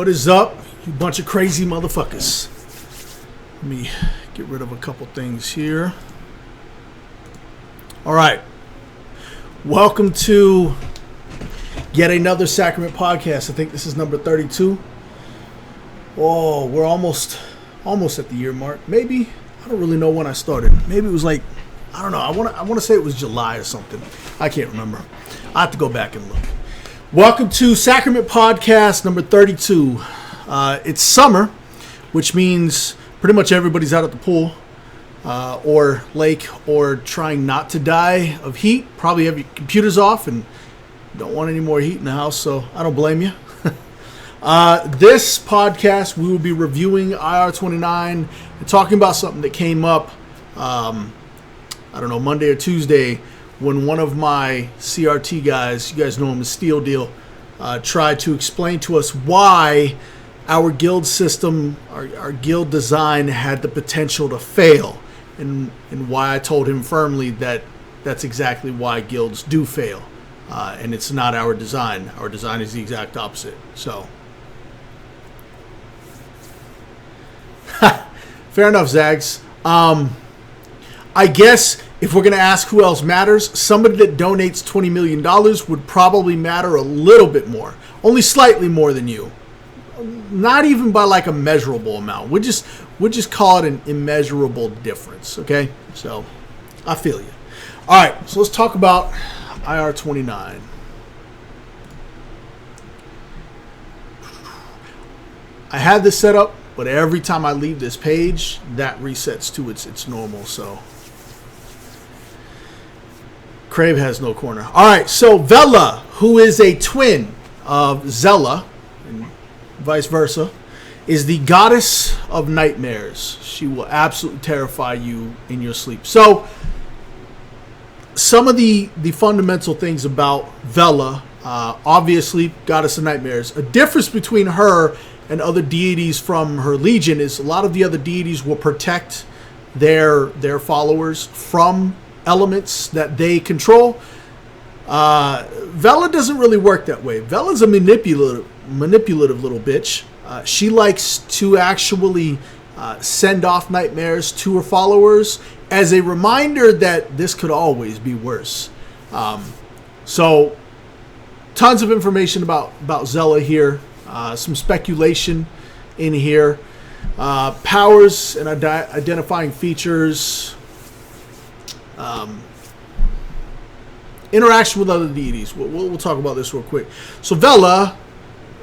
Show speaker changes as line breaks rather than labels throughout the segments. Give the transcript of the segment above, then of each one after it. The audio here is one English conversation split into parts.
What is up, you bunch of crazy motherfuckers? Let me get rid of a couple things here. All right. Welcome to yet another Sacrament podcast. I think this is number 32. Oh, we're almost at the year mark. Maybe. I don't really know when I started. Maybe it was like, I don't know. I want to say it was July or something. I can't remember. I have to go back and look. Welcome to Sacrament podcast number 32. It's summer, which means pretty much everybody's out at the pool or lake or trying not to die of heat. Probably have your computers off and don't want any more heat in the house, so I don't blame you. This podcast, we will be reviewing IR29 and talking about something that came up, I don't know, Monday or Tuesday, when one of my CRT guys, you guys know him as Steel Deal, tried to explain to us why our guild system, our guild design had the potential to fail, and why I told him firmly that that's exactly why guilds do fail, and it's not our design. Our design is the exact opposite. So, fair enough, Zags. I guess if we're going to ask who else matters, somebody that donates $20 million would probably matter a little bit more. Only slightly more than you. Not even by like a measurable amount. We'll just call it an immeasurable difference, okay? So, I feel you. All right, so let's talk about IR29. I had this set up, but every time I leave this page, that resets to its normal, so... Crave has no corner. All right, so Vela, who is a twin of Zella, and vice versa, is the goddess of nightmares. She will absolutely terrify you in your sleep. So, some of the fundamental things about Vela, obviously, goddess of nightmares. A difference between her and other deities from her legion is a lot of the other deities will protect their followers from elements that they control. Vela doesn't really work that way. Vela's a manipulative little bitch. She likes to actually send off nightmares to her followers as a reminder that this could always be worse. So, tons of information about Zella here. Some speculation in here. Powers and identifying features. Interaction with other deities. We'll talk about this real quick. So Vela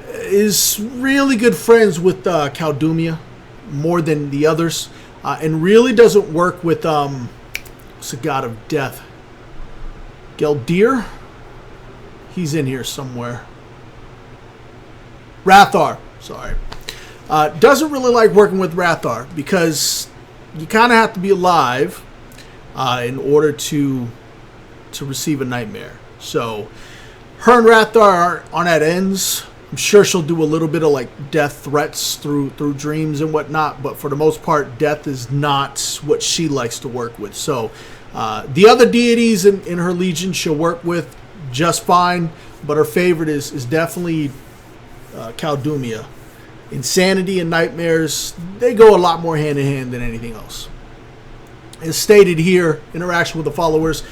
is really good friends with Caldumia more than the others, and really doesn't work with what's the god of death? Geldir? He's in here somewhere. Rathar. Sorry. Doesn't really like working with Rathar because you kind of have to be alive in order to receive a nightmare. So her and Rathar aren't at ends. I'm sure she'll do a little bit of like death threats through dreams and whatnot, but for the most part, death is not what she likes to work with. So the other deities in her legion she'll work with just fine, but her favorite is definitely Caldumia. Insanity and nightmares, they go a lot more hand in hand than anything else. As stated here, interaction with the followers.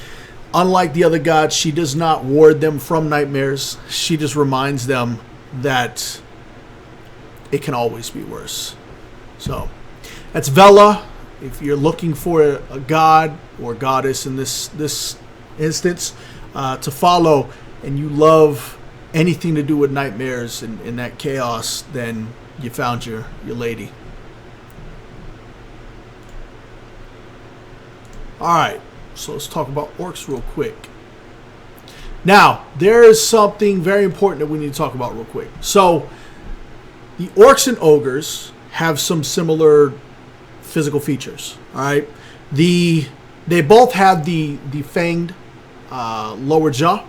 Unlike the other gods, she does not ward them from nightmares. She just reminds them that it can always be worse. So, that's Vela. If you're looking for a god or goddess in this instance to follow, and you love anything to do with nightmares and that chaos, then you found your lady. Alright, so let's talk about orcs real quick. Now, there is something very important that we need to talk about real quick. So, the orcs and ogres have some similar physical features. Alright, they both have the fanged lower jaw.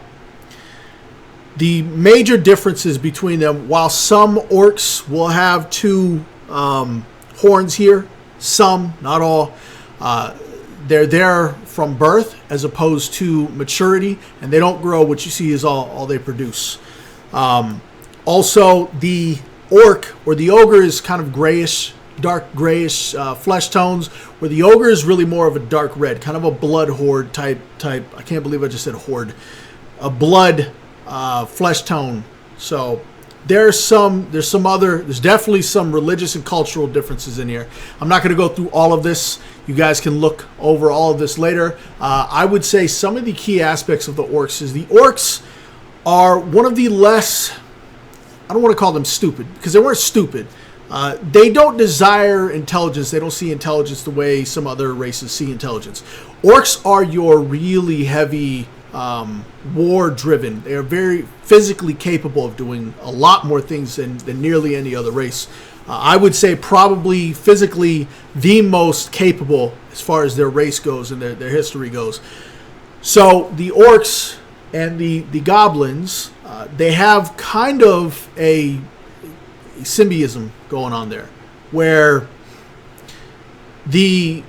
The major differences between them, while some orcs will have two horns here, some, not all, they're there from birth as opposed to maturity, and they don't grow. What you see is all they produce. Also, the orc or the ogre is kind of grayish, dark grayish flesh tones, where the ogre is really more of a dark red, kind of a blood horde type. I can't believe I just said horde. A blood flesh tone. So there's definitely some religious and cultural differences in here. I'm not going to go through all of this. You guys can look over all of this later. I would say some of the key aspects of the orcs is the orcs are one of the less, I don't want to call them stupid, because they weren't stupid. They don't desire intelligence. They don't see intelligence the way some other races see intelligence. Orcs are your really heavy war-driven. They are very physically capable of doing a lot more things than nearly any other race. I would say probably physically the most capable as far as their race goes and their history goes. So the orcs and the goblins, they have kind of a symbiotism going on there, where the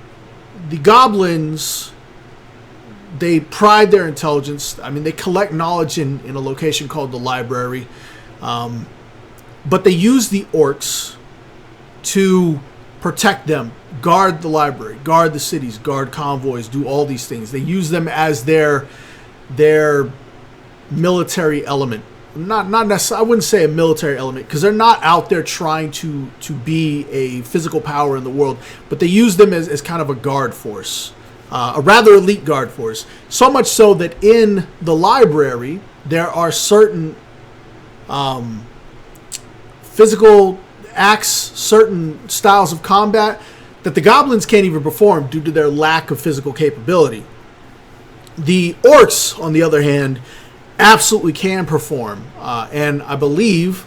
goblins, they pride their intelligence. I mean, they collect knowledge in a location called the library, but they use the orcs to protect them, guard the library, guard the cities, guard convoys, do all these things. They use them as their military element. Not necessarily, I wouldn't say a military element, because they're not out there trying to be a physical power in the world, but they use them as kind of a guard force, a rather elite guard force. So much so that in the library there are certain physical acts, certain styles of combat that the goblins can't even perform due to their lack of physical capability. The orcs, on the other hand, absolutely can perform, and I believe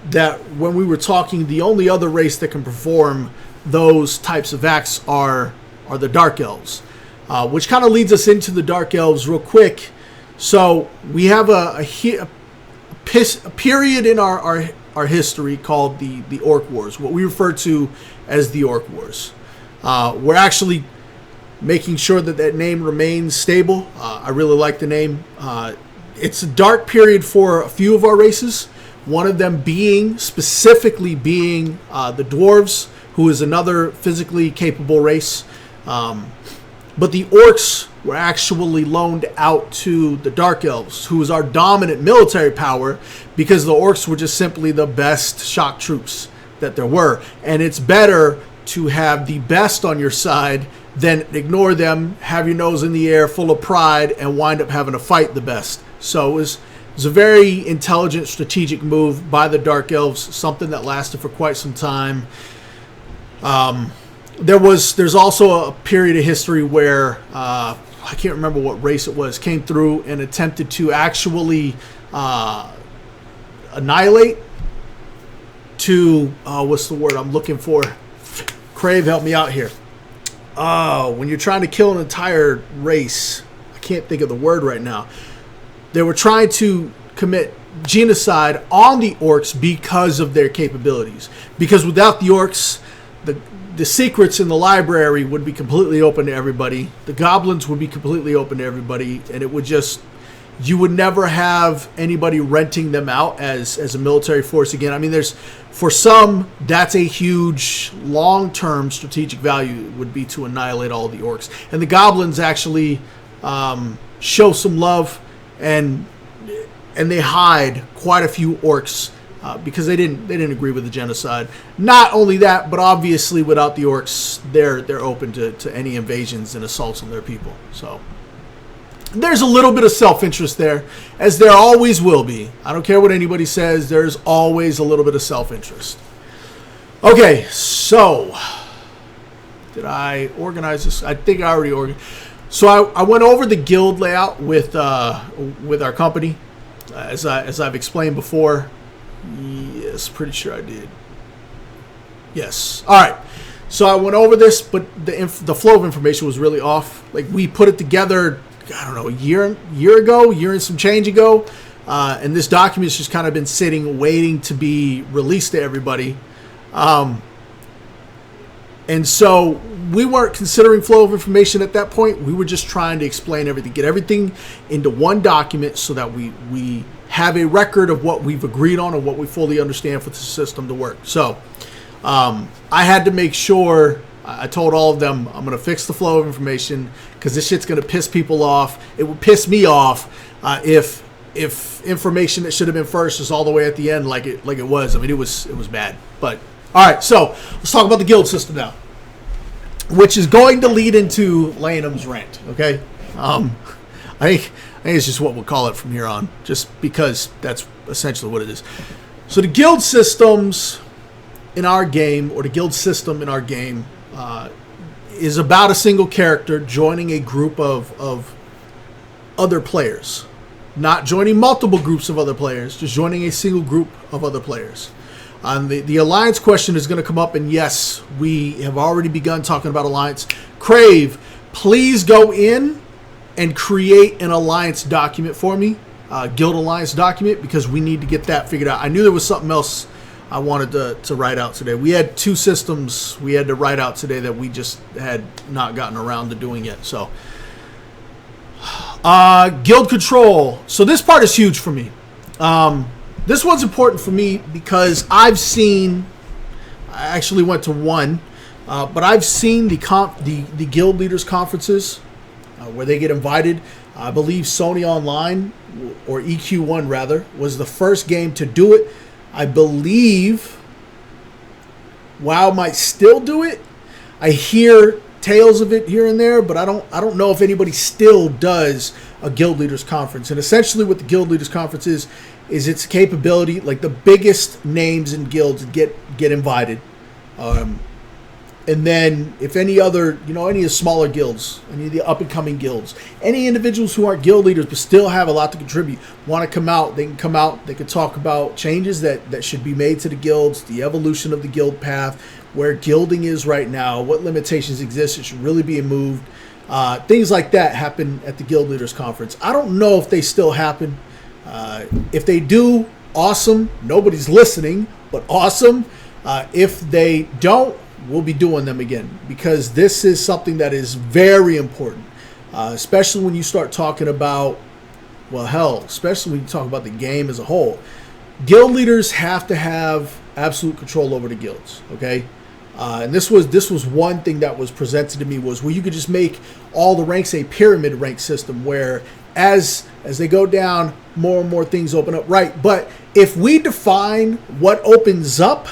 that when we were talking, the only other race that can perform those types of acts are the Dark Elves, which kind of leads us into the Dark Elves real quick. So we have a period in our history called the Orc Wars, what we refer to as the Orc Wars. We're actually making sure that name remains stable. I really like the name. It's a dark period for a few of our races, one of them specifically being the dwarves, who is another physically capable race. But the orcs were actually loaned out to the Dark Elves, who is our dominant military power, because the orcs were just simply the best shock troops that there were. And it's better to have the best on your side than ignore them, have your nose in the air full of pride, and wind up having to fight the best. So it was a very intelligent, strategic move by the Dark Elves, something that lasted for quite some time. There's also a period of history where I can't remember what race it was, came through and attempted to actually annihilate, what's the word I'm looking for? Crave, help me out here. When you're trying to kill an entire race, I can't think of the word right now. They were trying to commit genocide on the orcs because of their capabilities. Because without the orcs, the secrets in the library would be completely open to everybody. The goblins would be completely open to everybody, and it would you would never have anybody renting them out as a military force again. I mean, for some, that's a huge long-term strategic value, would be to annihilate all the orcs. And the goblins actually show some love, and they hide quite a few orcs because they didn't agree with the genocide. Not only that, but obviously without the orcs, they're open to any invasions and assaults on their people. So there's a little bit of self-interest there, as there always will be. I don't care what anybody says, there's always a little bit of self-interest. Okay, so did I organize this? I think I already organized. So I went over the guild layout with our company, as I've explained before. Yes, pretty sure I did. Yes. All right. So I went over this, but the flow of information was really off. Like, we put it together, I don't know, a year and some change ago, and this document's just kind of been sitting, waiting to be released to everybody. And so we weren't considering flow of information at that point. We were just trying to explain everything, get everything into one document so that we have a record of what we've agreed on and what we fully understand for the system to work. So I had to make sure, I told all of them, I'm going to fix the flow of information because this shit's going to piss people off. It would piss me off if information that should have been first is all the way at the end like it was. I mean, it was bad. But all right, so let's talk about the guild system now, which is going to lead into Lanham's rant. Okay, I think it's just what we'll call it from here on, just because that's essentially what it is. So the guild systems in our game, or the guild system in our game, is about a single character joining a group of other players. Not joining multiple groups of other players, just joining a single group of other players. The alliance question is going to come up, and yes, we have already begun talking about alliance. Crave, please go in and create an alliance document for me, guild alliance document, because we need to get that figured out. I knew there was something else I wanted to write out today. We had 2 systems we had to write out today that we just had not gotten around to doing yet. So, guild control. So this part is huge for me. This one's important for me because I actually went to one, but I've seen the guild leaders conferences where they get invited. I believe Sony Online, or EQ1 rather, was the first game to do it. I believe WoW might still do it. I hear tales of it here and there, but I don't know if anybody still does a guild leaders conference. And essentially what the guild leaders conference is its capability, like the biggest names in guilds get invited. And then if any other, any of the smaller guilds, any of the up and coming guilds, any individuals who aren't guild leaders but still have a lot to contribute, want to come out, they can come out, they can talk about changes that should be made to the guilds, the evolution of the guild path, where guilding is right now, what limitations exist, it should really be moved. Things like that happen at the guild leaders conference. I don't know if they still happen. If they do, awesome. Nobody's listening, but awesome. If they don't, we'll be doing them again, because this is something that is very important, especially when you start talking about, especially when you talk about the game as a whole. Guild leaders have to have absolute control over the guilds, okay? And this was one thing that was presented to me, was where you could just make all the ranks a pyramid rank system, where as they go down, more and more things open up, right? But if we define what opens up,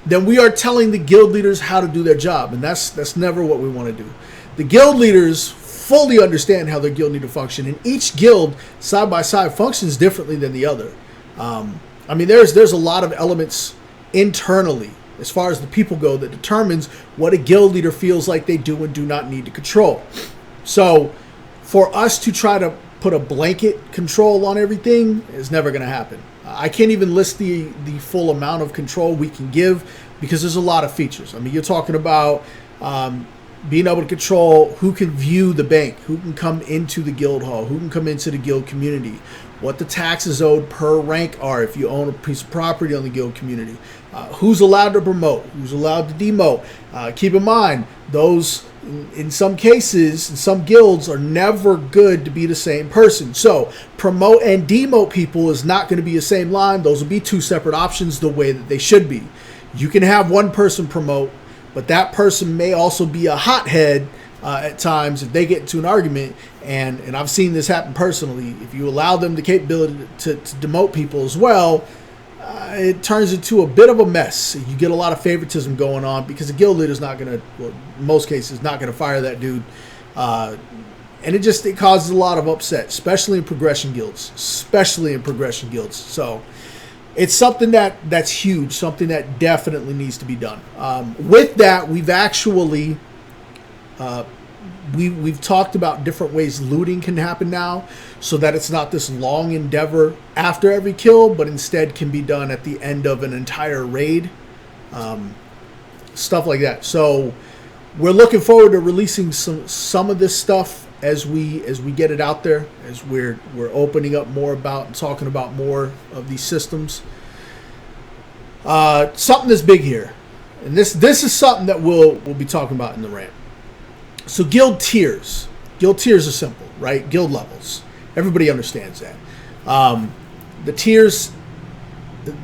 then we are telling the guild leaders how to do their job, and that's never what we want to do. The guild leaders fully understand how their guild need to function, and each guild side by side functions differently than the other. I mean, there's a lot of elements internally, as far as the people go, that determines what a guild leader feels like they do and do not need to control. So for us to try to put a blanket control on everything is never going to happen. I can't even list the full amount of control we can give, because there's a lot of features. I mean, you're talking about being able to control who can view the bank, who can come into the guild hall, who can come into the guild community, what the taxes owed per rank are if you own a piece of property on the guild community, who's allowed to promote, who's allowed to demote. Keep in mind, those, in some cases, in some guilds, are never good to be the same person. So promote and demote people is not going to be the same line. Those will be 2 separate options, the way that they should be. You can have one person promote, but that person may also be a hothead at times if they get into an argument. And I've seen this happen personally. If you allow them the capability to demote people as well, it turns into a bit of a mess. You get a lot of favoritism going on, because the guild leader is not going to, in most cases, not going to fire that dude. And it causes a lot of upset, especially in progression guilds. So it's something that's huge, something that definitely needs to be done. With that, we've actually we've talked about different ways looting can happen now, so that it's not this long endeavor after every kill, but instead can be done at the end of an entire raid, stuff like that. So we're looking forward to releasing some of this stuff as we get it out there, as we're opening up more about and talking about more of these systems. Something that's big here, and this is something that we'll be talking about in the rant. So guild tiers are simple, right? Guild levels. Everybody understands that. the tiers,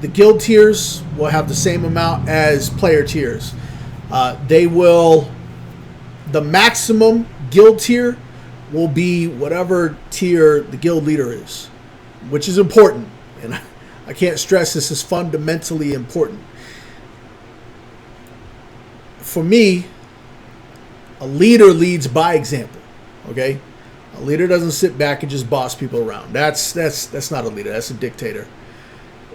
the guild tiers will have the same amount as player tiers. The maximum guild tier will be whatever tier the guild leader is, which is important. And I can't stress this is fundamentally important. For me, a leader leads by example. Okay? A leader doesn't sit back and just boss people around. That's not a leader. That's a dictator.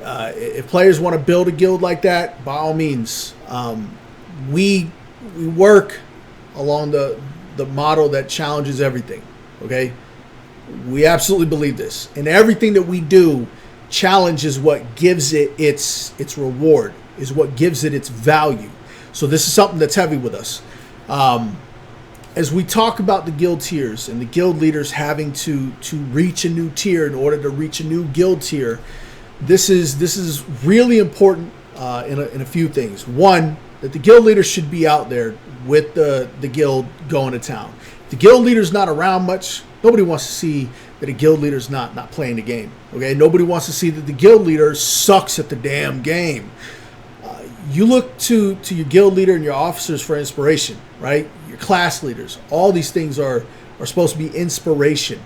If players want to build a guild like that, by all means, we work along the model that challenges everything. Okay, we absolutely believe this, and everything that we do challenges what gives it its reward, is what gives it its value. So this is something that's heavy with us. As we talk about the guild tiers and the guild leaders having to reach a new tier in order to reach a new guild tier, this is really important in a few things. One, that the guild leader should be out there with the guild going to town. If the guild leader's not around much, nobody wants to see that a guild leader's not playing the game. Okay, nobody wants to see that the guild leader sucks at the damn game. You look to your guild leader and your officers for inspiration, right? Your class leaders. All these things are supposed to be inspiration.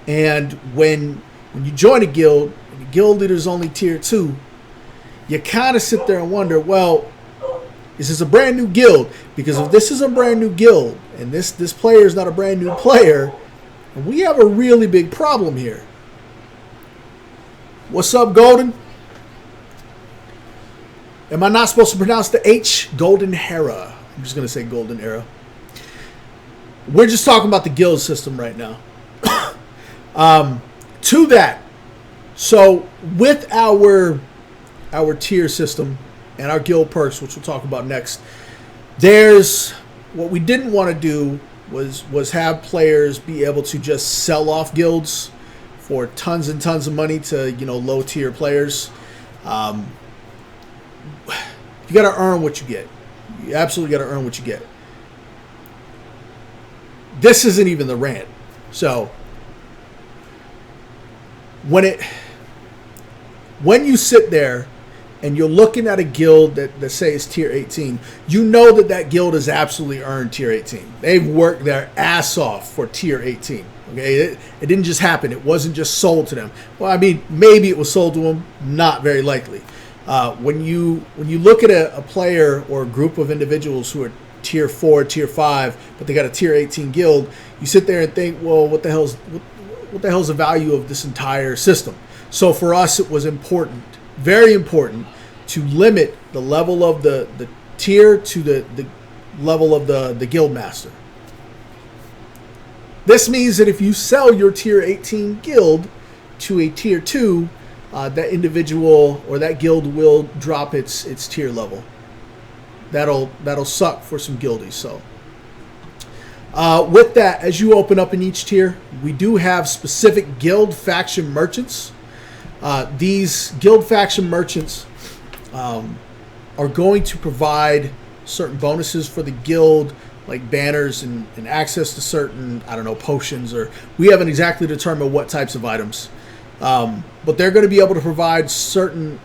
And when you join a guild, and the guild leader is only tier 2, you kind of sit there and wonder, well, is this a brand new guild? Because if this is a brand new guild and this player is not a brand new player, we have a really big problem here. What's up, Golden? Am I not supposed to pronounce the H? Golden Hera. I'm just going to say Golden Era. We're just talking about the guild system right now. To that, so with our tier system and our guild perks, which we'll talk about next, there's what we didn't want to do was have players be able to just sell off guilds for tons and tons of money to low tier players. You got to earn what you get. You absolutely got to earn what you get. This isn't even the rant. So when you sit there and you're looking at a guild that say is tier 18, you know that guild has absolutely earned tier 18. They've worked their ass off for tier 18. Okay, it didn't just happen. It wasn't just sold to them. Well, I mean, maybe it was sold to them. Not very likely. When you look at a player or a group of individuals who are tier 4, tier 5, but they got a tier 18 guild, you sit there and think, well, what the hell's the value of this entire system? So for us, it was important, very important, to limit the level of the tier to the level of the guild master. This means that if you sell your tier 18 guild to a tier 2, that individual or that guild will drop its tier level. That'll suck for some guildies. So with that, as you open up in each tier, we do have specific guild faction merchants. These guild faction merchants are going to provide certain bonuses for the guild, like banners and access to certain, potions, or we haven't exactly determined what types of items. But they're going to be able to provide certain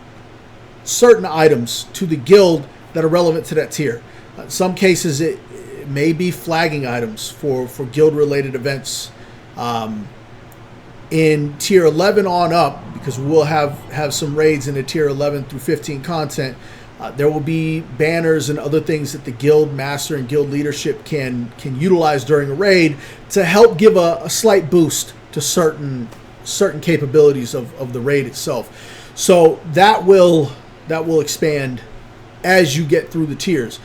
items to the guild that are relevant to that tier. In some cases, it may be flagging items for guild-related events. In tier 11 on up, because we'll have some raids in the tier 11 through 15 content, there will be banners and other things that the guild master and guild leadership can utilize during a raid to help give a slight boost to certain capabilities of the raid itself. So that will expand as you get through the tiers.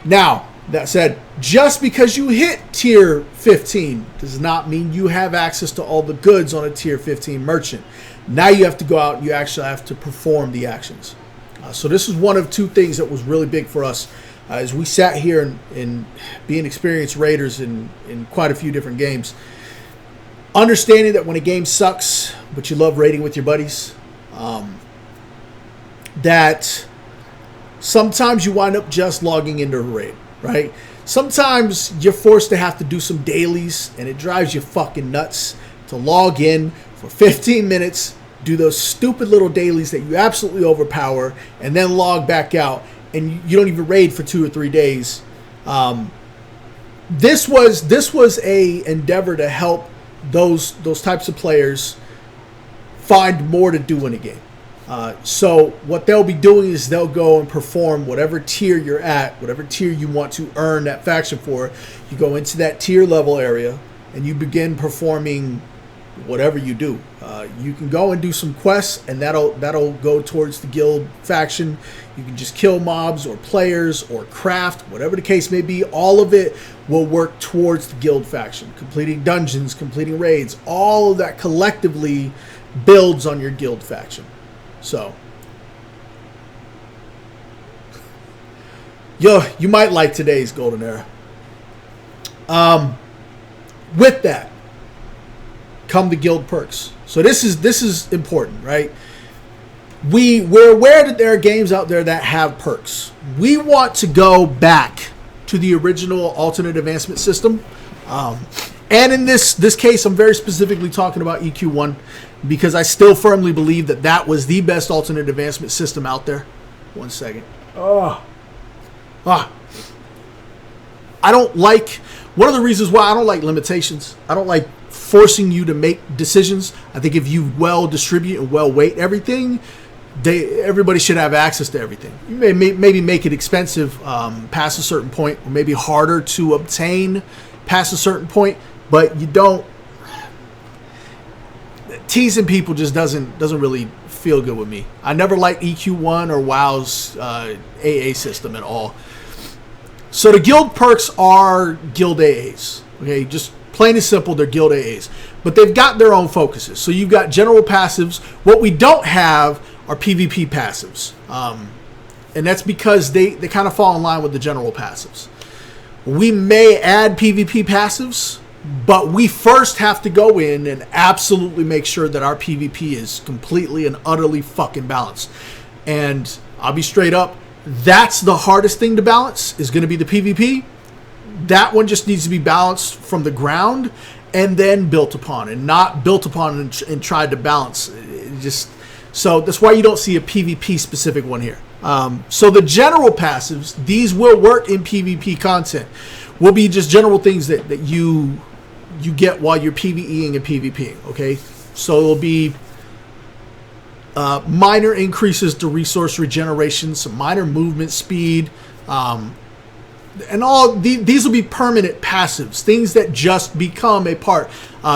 Now, that said, just because you hit tier 15 does not mean you have access to all the goods on a tier 15 merchant. Now you have to go out and you actually have to perform the actions. So this is one of two things that was really big for us as we sat here and being experienced raiders in quite a few different games. Understanding that when a game sucks, but you love raiding with your buddies, that sometimes you wind up just logging into a raid, right? Sometimes you're forced to have to do some dailies, and it drives you fucking nuts to log in for 15 minutes do those stupid little dailies that you absolutely overpower, and then log back out, and you don't even raid for 2 or 3 days. This was a endeavor to help those types of players find more to do in a game. So what they'll be doing is they'll go and perform whatever tier you're at, whatever tier you want to earn that faction for. You go into that tier level area and you begin performing whatever you do. You can go and do some quests, and that'll go towards the guild faction. You can just kill mobs or players or craft, whatever the case may be. All of it will work towards the guild faction. Completing dungeons, completing raids, all of that collectively builds on your guild faction. So, you might like today's Golden Era. With that come the guild perks. So this is important, right? We're aware that there are games out there that have perks. We want to go back to the original alternate advancement system. And in this case, I'm very specifically talking about EQ1 because I still firmly believe that was the best alternate advancement system out there. 1 second. I don't like, one of the reasons why I don't like limitations. I don't like forcing you to make decisions. I think if you well distribute and well weight everything, everybody should have access to everything. You may maybe make it expensive past a certain point, or maybe harder to obtain past a certain point, but you don't. Teasing people just doesn't really feel good with me. I never liked EQ1 or WoW's AA system at all. So the guild perks are guild AAs. Okay, just plain and simple, they're guild AAs. But they've got their own focuses. So you've got general passives. What we don't have are PvP passives. And that's because they kind of fall in line with the general passives. We may add PvP passives, but we first have to go in and absolutely make sure that our PvP is completely and utterly fucking balanced. And I'll be straight up, that's the hardest thing to balance, is going to be the PvP. That one just needs to be balanced from the ground and then built upon, and not built upon and tried to balance. So that's why you don't see a PvP specific one here. So the general passives, these will work in PvP content. Will be just general things that you get while you're PvEing and PvPing. Okay, so it'll be minor increases to resource regeneration, some minor movement speed, and all these will be permanent passives, things that just become a part.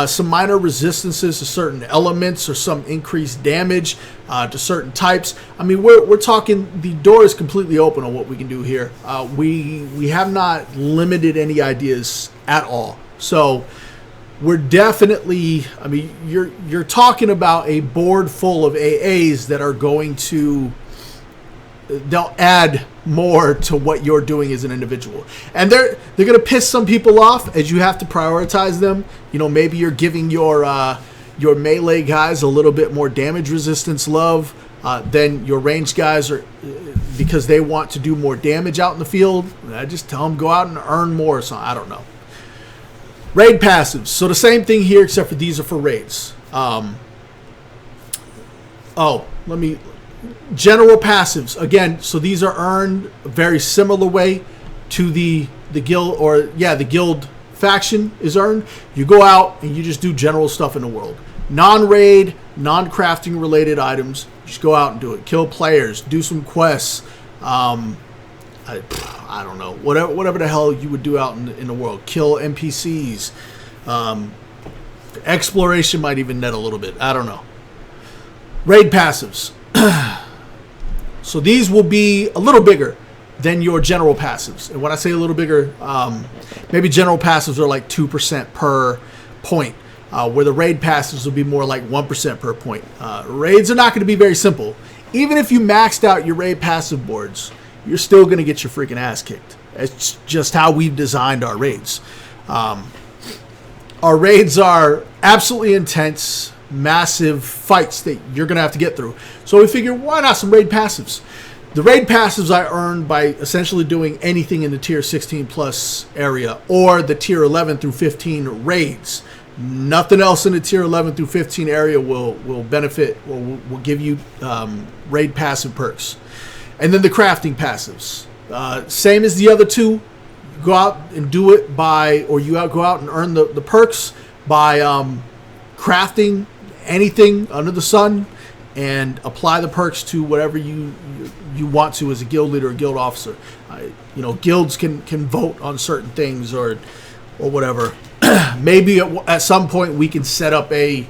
Some minor resistances to certain elements, or some increased damage to certain types. I mean, we're talking, the door is completely open on what we can do here. We have not limited any ideas at all. So we're definitely, I mean, you're talking about a board full of AAs that are going to, they'll add more to what you're doing as an individual. And they're going to piss some people off, as you have to prioritize them. You know, maybe you're giving your melee guys a little bit more damage resistance love than your ranged guys, are because they want to do more damage out in the field. I just tell them go out and earn more. So I don't know. Raid passives. So the same thing here, except for these are for raids. General passives, again, so these are earned a very similar way to the guild, or the guild faction is earned. You go out and you just do general stuff in the world. Non-raid, non-crafting related items, just go out and do it. Kill players, do some quests, I don't know, whatever the hell you would do out in the world. Kill NPCs. Exploration might even net a little bit. I don't know. Raid passives. So these will be a little bigger than your general passives. And when I say a little bigger, maybe general passives are like 2% per point, where the raid passives will be more like 1% per point. Raids are not going to be very simple. Even if you maxed out your raid passive boards, you're still going to get your freaking ass kicked. It's just how we've designed our raids. Our raids are absolutely intense, massive fights that you're going to have to get through. So we figure, why not some raid passives? The raid passives I earned by essentially doing anything in the tier 16 plus area, or the tier 11 through 15 raids. Nothing else in the tier 11 through 15 area will benefit or will give you raid passive perks. And then the crafting passives. Same as the other two. Go out and do it by, or you go out and earn the perks by crafting anything under the sun and apply the perks to whatever you want to as a guild leader or guild officer. Guilds can vote on certain things or whatever. Maybe at some point we can set up an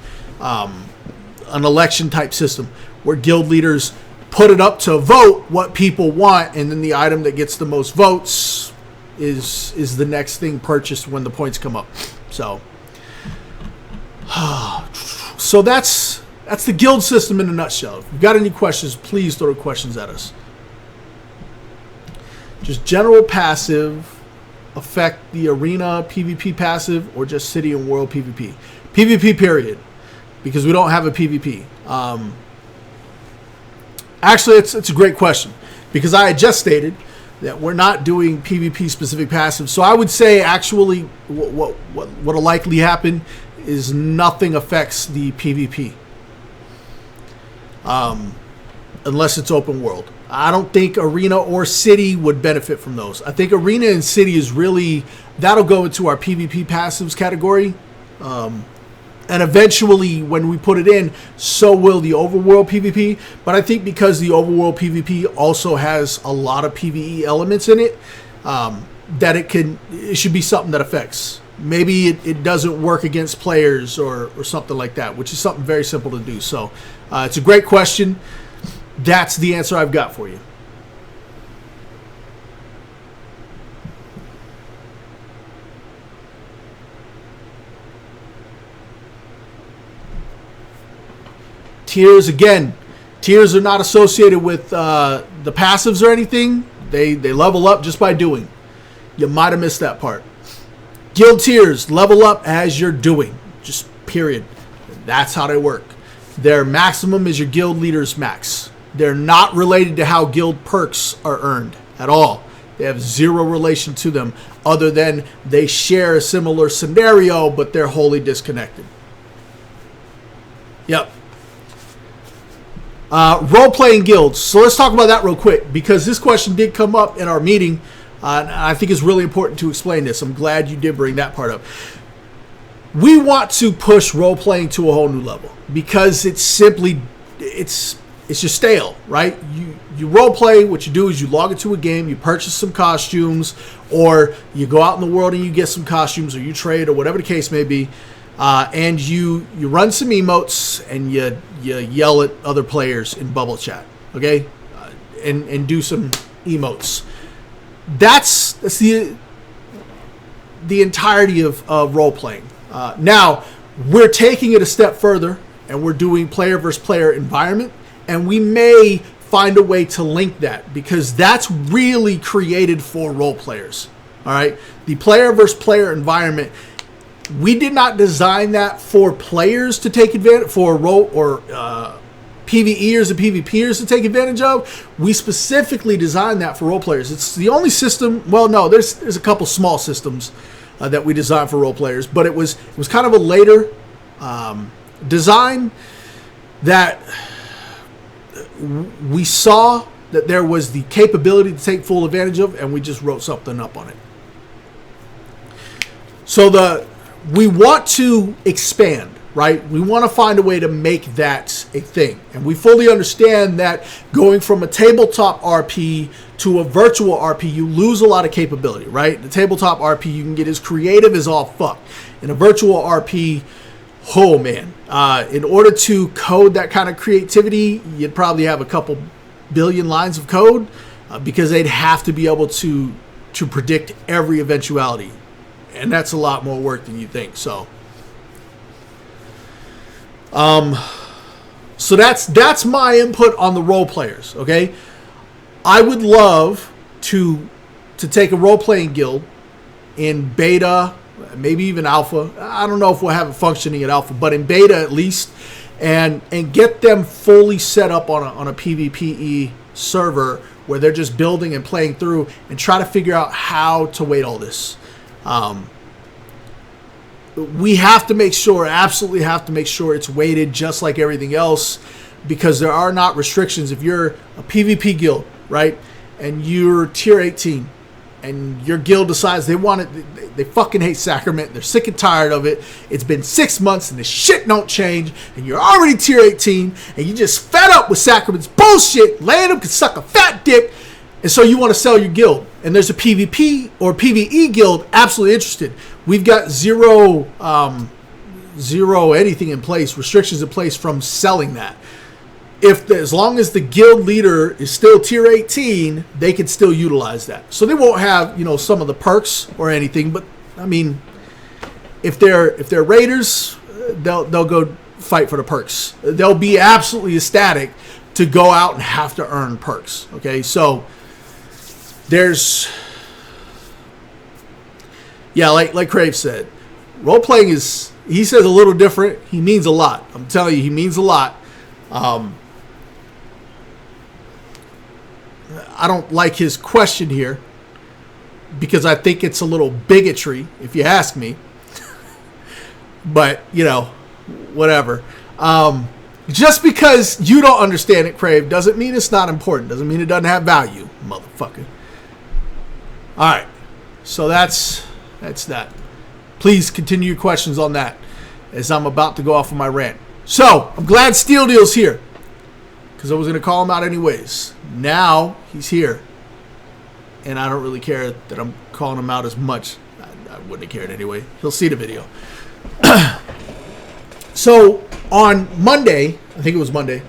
election type system where guild leaders put it up to vote what people want, and then the item that gets the most votes is the next thing purchased when the points come up. So that's the guild system in a nutshell. If you've got any questions, please throw questions at us. Just general passive affect the arena PvP passive or just city and world PvP? PvP period, because we don't have a PvP. Actually, it's a great question because I had just stated that we're not doing PvP specific passive. So I would say actually what'll likely happen is nothing affects the PvP. Unless it's open world. I don't think arena or city would benefit from those. I think arena and city is really, that'll go into our PvP passives category. And eventually when we put it in, so will the overworld PvP. But I think because the overworld PvP also has a lot of PvE elements in it, that it should be something that affects. Maybe it doesn't work against players or something like that, which is something very simple to do. So it's a great question. That's the answer I've got for you. Tiers, again, tiers are not associated with the passives or anything. They level up just by doing. You might have missed that part. Guild tiers level up as you're doing. Just period. That's how they work. Their maximum is your guild leader's max. They're not related to how guild perks are earned at all. They have zero relation to them other than they share a similar scenario, but they're wholly disconnected. Yep. Role-playing guilds. So let's talk about that real quick because this question did come up in our meeting. And I think it's really important to explain this. I'm glad you did bring that part up. We want to push role-playing to a whole new level because it's just stale, right? You role play. What you do is you log into a game, you purchase some costumes, or you go out in the world and you get some costumes, or you trade, or whatever the case may be, and you run some emotes and you yell at other players in bubble chat, okay, and do some emotes. That's the entirety of role playing. Now we're taking it a step further, and we're doing player versus player environment. And we may find a way to link that because that's really created for role players. All right. The player versus player environment, we did not design that for players to take advantage, for role or PvEers and PvPers to take advantage of. We specifically designed that for role players. It's the only system. Well, no, there's a couple small systems that we designed for role players, but it was kind of a later design that we saw that there was the capability to take full advantage of, and we just wrote something up on it. So we want to expand, right? We want to find a way to make that a thing. And we fully understand that going from a tabletop RP to a virtual RP, you lose a lot of capability, right? The tabletop RP, you can get as creative as all fuck. In a virtual RP, oh man, in order to code that kind of creativity, you'd probably have a couple billion lines of code because they'd have to be able to predict every eventuality. And that's a lot more work than you think. So that's my input on the role players, okay? I would love to take a role-playing guild in beta, maybe even alpha. I don't know if we'll have it functioning at alpha, but in beta at least, and get them fully set up on a PvPE server where they're just building and playing through and try to figure out how to weight all this. we have to make sure, absolutely have to make sure it's weighted just like everything else, because there are not restrictions. If you're a PvP guild, right, and you're tier 18, and your guild decides they want it, they fucking hate Sacrament, they're sick and tired of it, it's been 6 months and the shit don't change, and you're already tier 18, and you just fed up with Sacrament's bullshit, Landham can suck a fat dick, and so you want to sell your guild, and there's a PvP or PvE guild absolutely interested. We've got zero anything in place, restrictions in place from selling that. As long as the guild leader is still tier 18, they can still utilize that. So they won't have, some of the perks or anything, but I mean, if they're raiders, they'll go fight for the perks. They'll be absolutely ecstatic to go out and have to earn perks. Okay, so like Crave said, role playing is, he says, a little different. He means a lot. I'm telling you, he means a lot. I don't like his question here because I think it's a little bigotry, if you ask me. But, whatever. Just because you don't understand it, Crave, doesn't mean it's not important. Doesn't mean it doesn't have value, motherfucker. All right. So that's that. Please continue your questions on that as I'm about to go off on my rant. So, I'm glad Steel Deal's here, because I was going to call him out anyways. Now, he's here. And I don't really care that I'm calling him out as much. I wouldn't have cared anyway. He'll see the video. So, on Monday, I think it was Monday,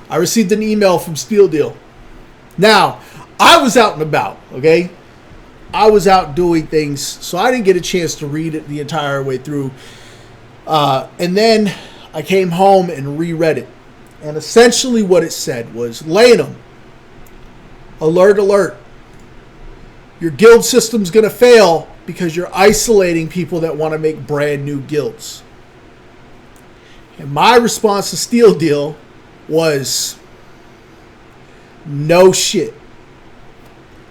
I received an email from Steel Deal. Now, I was out and about, okay? I was out doing things, so I didn't get a chance to read it the entire way through. And then I came home and reread it. And essentially what it said was, Lanham, alert, alert. Your guild system's going to fail because you're isolating people that want to make brand new guilds. And my response to Steel Deal was, no shit.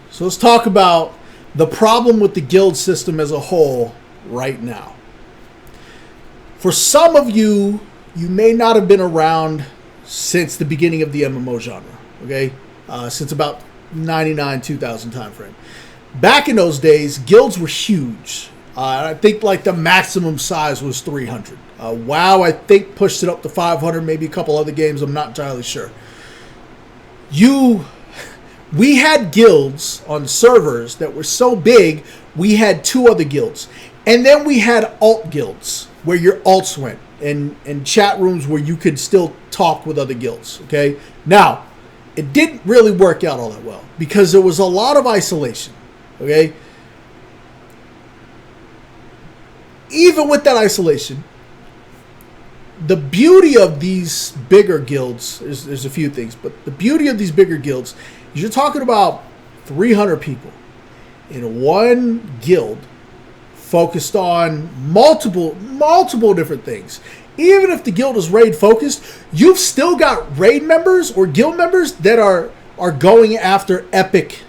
So let's talk about the problem with the guild system as a whole right now. For some of you, you may not have been around since the beginning of the MMO genre, okay? Since about 99, 2000 time frame. Back in those days, guilds were huge. I think like the maximum size was 300. WoW, I think, pushed it up to 500, maybe a couple other games, I'm not entirely sure. We had guilds on servers that were so big, we had 2 other guilds. And then we had alt guilds, where your alts went, and chat rooms where you could still talk with other guilds, okay? Now, it didn't really work out all that well, because there was a lot of isolation, okay? Even with that isolation, the beauty of these bigger guilds, there's a few things, but the beauty of these bigger guilds is you're talking about 300 people in one guild focused on multiple different things. Even if the guild is raid focused, you've still got raid members or guild members that are going after epic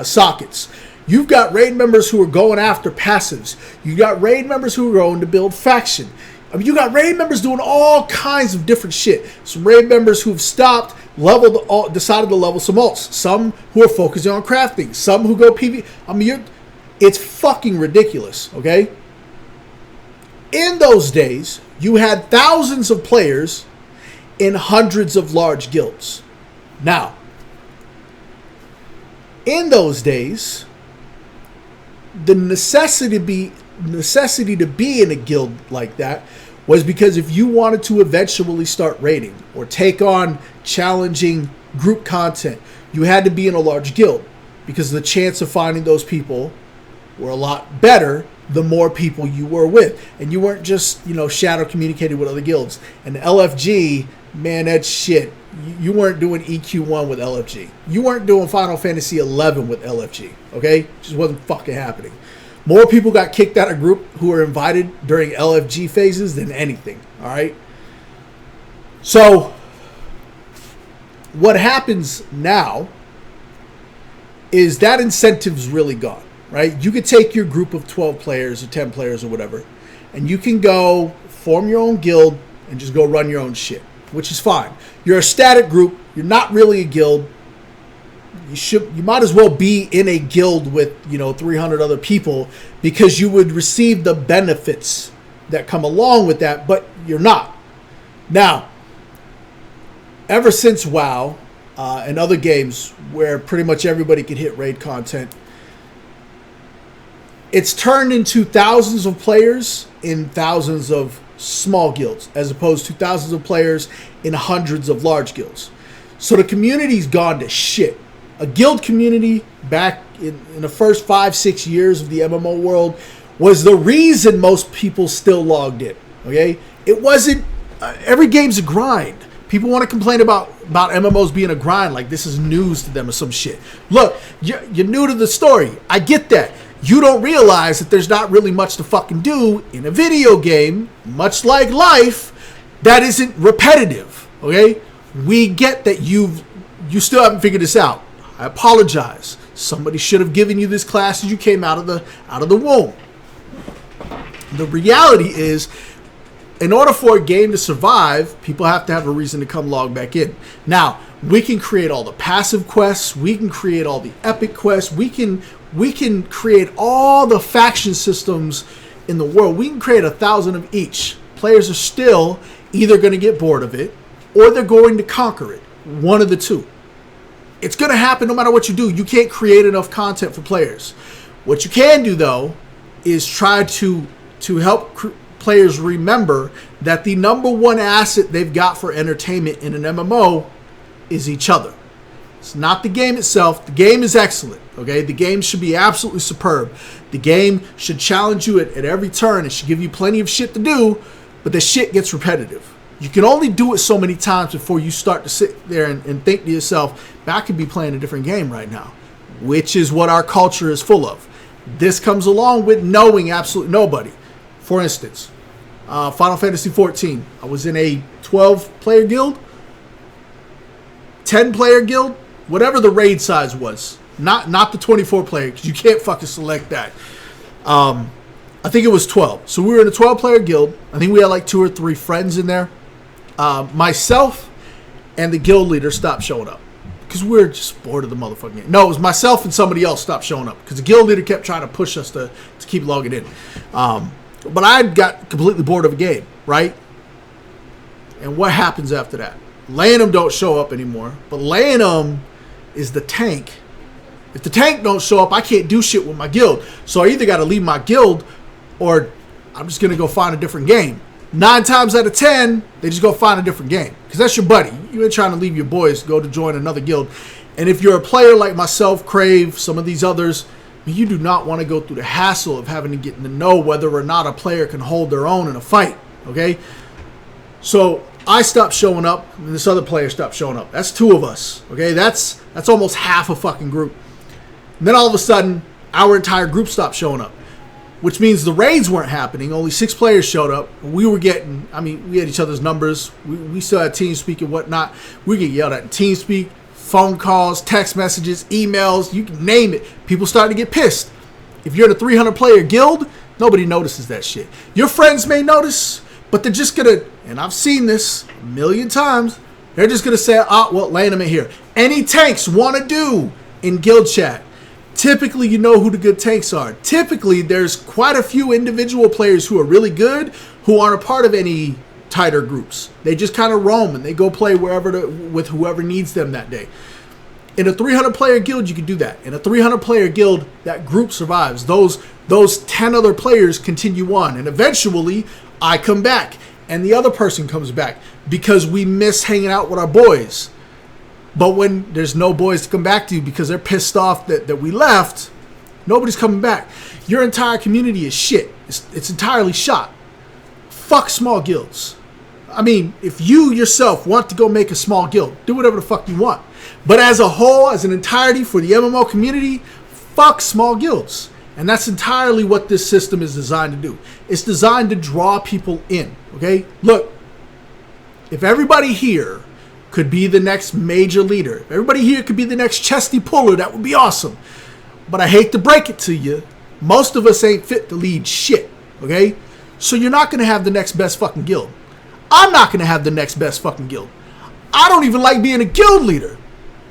sockets. You've got raid members who are going after passives. You got raid members who are going to build faction. I mean, you got raid members doing all kinds of different shit. Some raid members who've stopped, decided to level some alts. Some who are focusing on crafting. Some who go PV. I mean, it's fucking ridiculous, okay? In those days, you had thousands of players in hundreds of large guilds. Now, in those days, the necessity to be in a guild like that was because if you wanted to eventually start raiding or take on challenging group content, you had to be in a large guild, because the chance of finding those people were a lot better the more people you were with. And you weren't just, shadow communicating with other guilds. And LFG, man, that's shit. You weren't doing EQ1 with LFG. You weren't doing Final Fantasy 11 with LFG, okay? It just wasn't fucking happening. More people got kicked out of group who were invited during LFG phases than anything, all right? So, what happens now is that incentive's really gone. right? You could take your group of 12 players or 10 players or whatever, and you can go form your own guild and just go run your own shit, which is fine. You're a static group. You're not really a guild. You might as well be in a guild with 300 other people, because you would receive the benefits that come along with that, but you're not. Now, ever since WoW and other games where pretty much everybody could hit raid content, it's turned into thousands of players in thousands of small guilds, as opposed to thousands of players in hundreds of large guilds. So the community's gone to shit. A guild community back in the first 5-6 years of the MMO world was the reason most people still logged in. Okay, it wasn't. Every game's a grind. People want to complain about MMOs being a grind, like this is news to them or some shit. Look, you're new to the story. I get that. You don't realize that there's not really much to fucking do in a video game, much like life, that isn't repetitive. Okay, we get that you still haven't figured this out. I apologize. Somebody should have given you this class as you came out of the womb. The reality is, in order for a game to survive, people have to have a reason to come log back in. Now, we can create all the passive quests. We can create all the epic quests. We can create all the faction systems in the world. We can create 1,000 of each. Players are still either going to get bored of it or they're going to conquer it. One of the two. It's going to happen no matter what you do. You can't create enough content for players. What you can do, though, is try to help players remember that the number one asset they've got for entertainment in an MMO is each other. It's not the game itself. The game is excellent. Okay, the game should be absolutely superb. The game should challenge you at every turn. It should give you plenty of shit to do, but the shit gets repetitive. You can only do it so many times before you start to sit there and think to yourself, I could be playing a different game right now, which is what our culture is full of. This comes along with knowing absolutely nobody. For instance, Final Fantasy XIV. I was in a 12-player guild, 10-player guild, whatever the raid size was. Not the 24-player, because you can't fucking select that. I think it was 12. So we were in a 12-player guild. I think we had like 2 or 3 friends in there. Myself and the guild leader stopped showing up because we were just bored of the motherfucking game. No, it was myself and somebody else stopped showing up because the guild leader kept trying to push us to keep logging in. But I got completely bored of a game, right? And what happens after that? Lanham don't show up anymore, but Lanham is the tank. If the tank don't show up, I can't do shit with my guild. So I either got to leave my guild or I'm just going to go find a different game. 9 times out of 10, they just go find a different game. Because that's your buddy. You ain't trying to leave your boys to go to join another guild. And if you're a player like myself, Crave, some of these others, you do not want to go through the hassle of having to get to know whether or not a player can hold their own in a fight. Okay? So I stopped showing up, and this other player stopped showing up. That's 2 of us. Okay? That's almost half a fucking group. And then all of a sudden, our entire group stopped showing up. Which means the raids weren't happening. Only 6 players showed up. We were getting, we had each other's numbers. We still had TeamSpeak and whatnot. We get yelled at in TeamSpeak, phone calls, text messages, emails, you can name it. People started to get pissed. If you're in a 300-player guild, nobody notices that shit. Your friends may notice, but they're just going to, and I've seen this a million times, they're just going to say, well, Lanham ain't here. Any tanks want to do in guild chat. Typically, you know who the good tanks are. Typically, there's quite a few individual players who are really good who aren't a part of any tighter groups. They just kind of roam and they go play wherever with whoever needs them that day. In a 300-player guild, you can do that. In a 300-player guild, that group survives. Those 10 other players continue on. And eventually, I come back and the other person comes back because we miss hanging out with our boys. But when there's no boys to come back to because they're pissed off that we left, nobody's coming back. Your entire community is shit. It's entirely shot. Fuck small guilds. If you yourself want to go make a small guild, do whatever the fuck you want. But as a whole, as an entirety for the MMO community, fuck small guilds. And that's entirely what this system is designed to do. It's designed to draw people in. Okay? Look, if everybody here could be the next major leader, if everybody here could be the next chesty puller, that would be awesome. But I hate to break it to you, most of us ain't fit to lead shit, okay? So you're not going to have the next best fucking guild. I'm not going to have the next best fucking guild. I don't even like being a guild leader.